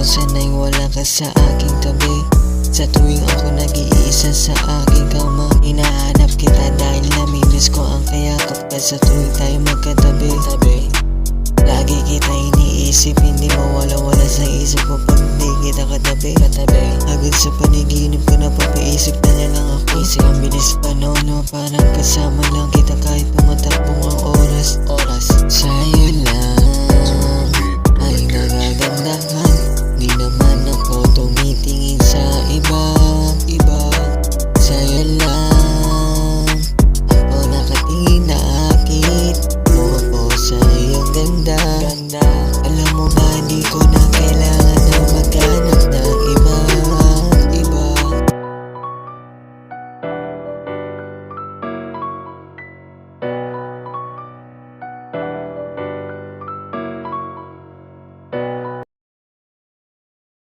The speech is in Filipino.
kung sana'y wala ka sa aking tabi. Sa tuwing ako nag-iisa sa aking kama, hinahanap kita dahil namimiss ko ang kayakap ka sa tuwing tayo magkatabi. Lagi kita iniisip, hindi mawala-wala sa isip ko pag di kita katabi. Agad sa panaginip ko napapaisip na lang ako. Ang bilis pa no, parang kasama lang kita kahit tumatakbong ang oras. Sa'yo lang ay nagagandahan, di naman ako tumitingin sa iba. Sa'yo lang ako nakatingin na akit mo ako sa iyong ganda.